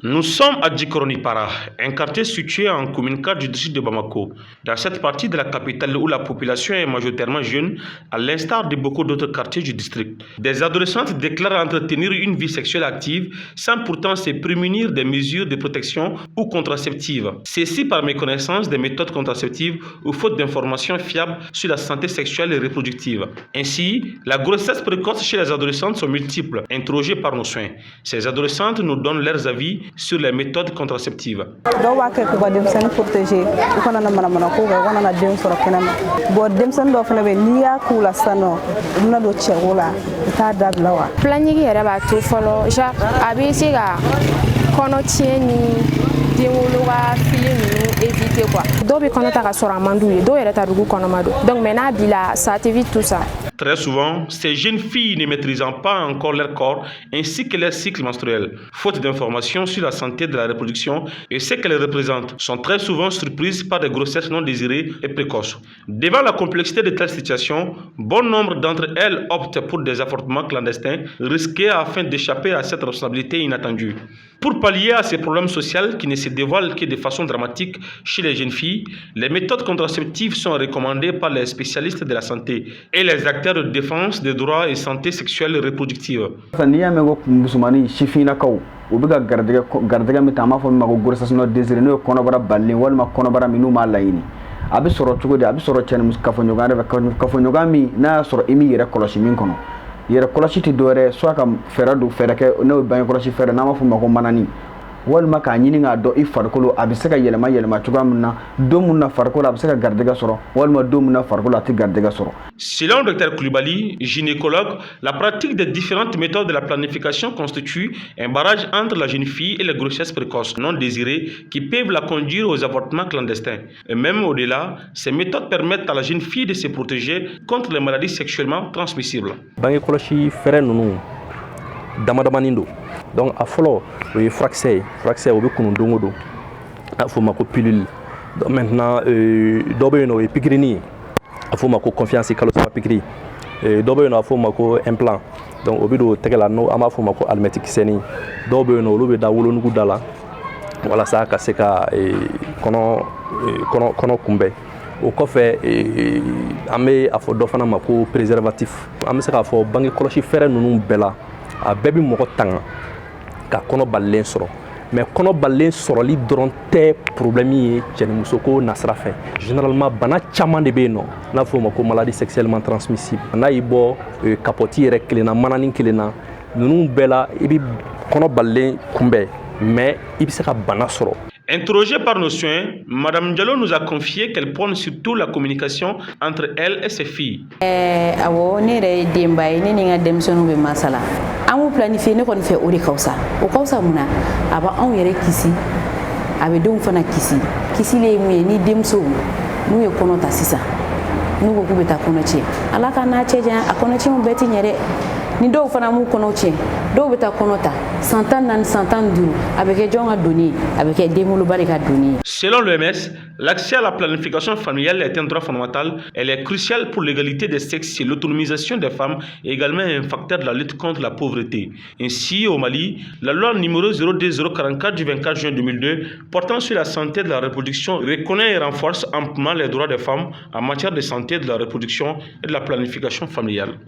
Nous sommes à Djikoroni-Para, un quartier situé en commune 4 du district de Bamako. Dans cette partie de la capitale où la population est majoritairement jeune, à l'instar de beaucoup d'autres quartiers du district. Des adolescentes déclarent entretenir une vie sexuelle active sans pourtant se prémunir des mesures de protection ou contraceptives. Ceci par méconnaissance des méthodes contraceptives ou faute d'informations fiables sur la santé sexuelle et reproductive. Ainsi, la grossesse précoce chez les adolescentes sont multiples, interrogées par nos soins. Ces adolescentes nous donnent leurs avis sur les méthodes contraceptives. Très souvent, ces jeunes filles ne maîtrisant pas encore leur corps ainsi que leur cycle menstruel, faute d'informations sur la santé de la reproduction et ce qu'elles représentent, sont très souvent surprises par des grossesses non désirées et précoces. Devant la complexité de telles situations, bon nombre d'entre elles optent pour des avortements clandestins risqués afin d'échapper à cette responsabilité inattendue. Pour pallier à ces problèmes sociaux qui ne se dévoilent que de façon dramatique chez les jeunes filles, les méthodes contraceptives sont recommandées par les spécialistes de la santé et les acteurs de défense des droits et santé sexuelle et reproductive. Yɛrɛ kɔlɔsi tɛ dɔwɛrɛ soit ka fɛɛrɛ do fɛɛrɛ kɛ n'o ye bange kɔlɔsi fɛɛrɛ n'an b'a fɔ o ma ko manani walima k'a ɲini k'a dɔn i farikolo a bɛ se ka yɛlɛma cogoya min na don min na farikolo a bɛ se ka garijɛgɛ sɔrɔ walima don min na farikolo a tɛ garijɛgɛ sɔrɔ. Selon Dr Koulibaly, gynécologue, la pratique des différentes méthodes de la planification constitue un barrage entre la jeune fille et les grossesses précoces non désirées qui peuvent la conduire aux avortements clandestins. Et même au-delà, ces méthodes permettent à la jeune fille de se protéger contre les maladies sexuellement transmissibles. Bange kɔlɔsi fɛɛrɛ ninnu damadamanin don. Donc a fɔlɔ o ye furakisɛ o bɛ kunun don o don a fɔ o ma ko pilule. Donc maintenant dɔ bɛ yen nɔ o ye pikirini ye a fɔ o ma ko confiance kalo saba pikiri dɔ bɛ yen nɔ a fɔ o ma ko implant. Donc o bɛ don tɛgɛ la n'o an b'a fɔ o ma ko alimɛti kisɛnin dɔw bɛ yen nɔ olu bɛ da wolonugu da la walasa ka se ka kɔnɔ kunbɛn. O kɔfɛ an bɛ a fɔ dɔ fana ma ko préservatif an bɛ se k'a fɔ bange kɔlɔsi fɛɛrɛ ninnu bɛɛ la a bɛɛ bɛ mɔgɔ tanga ka kɔnɔ balilen sɔrɔ mais kɔnɔ balilen sɔrɔli dɔrɔn tɛ problème ye cɛnimuso ko nasira fɛ généralement bana caman de bɛ yen nɔ n'a fɔ o ma ko maladie sexuellement transmissible n'a y'i bɔ kapɔti yɛrɛ kelen na manani kelen na ninnu bɛɛ la i bɛ kɔnɔ balilen kunbɛn mais i bɛ se ka bana sɔrɔ. Interrogée par nos soins, Madame Diallo nous a confié qu'elle prône surtout la communication entre elle et ses filles. Awo ne yɛrɛ ye denba ye ne ni n ka denmisɛnninw bɛ masala an b'u planifier ne kɔni fɛ o de ka fisa o ka fisa mun na a bɛ anw yɛrɛ kisi a bɛ denw fana kisi kisile ye mun ye ni denmusow n'u ye kɔnɔ ta sisan n'u ko k'u bɛ taa kɔnɔ tiɲɛ ala ka n'a cɛ janya a kɔnɔ tiɲɛw bɛɛ tɛ ɲɛ dɛ ni dɔw fana m'u kɔnɔ tiɲɛ dɔw bɛ taa kɔnɔ ta san 14 san 15 a bɛ kɛ jɔn ka donni ye a bɛ kɛ denwoloba de ka donni ye. Selon l'OMS, l'accès à la planification familiale est un droit fondamental. Elle est cruciale pour l'égalité des sexes et l'autonomisation des femmes est également un facteur de la lutte contre la pauvreté. Ainsi, au Mali, la loi numéro 02044 du 24 juin 2002 portant sur la santé de la reproduction reconnaît et renforce amplement les droits des femmes en matière de santé de la reproduction et de la planification familiale.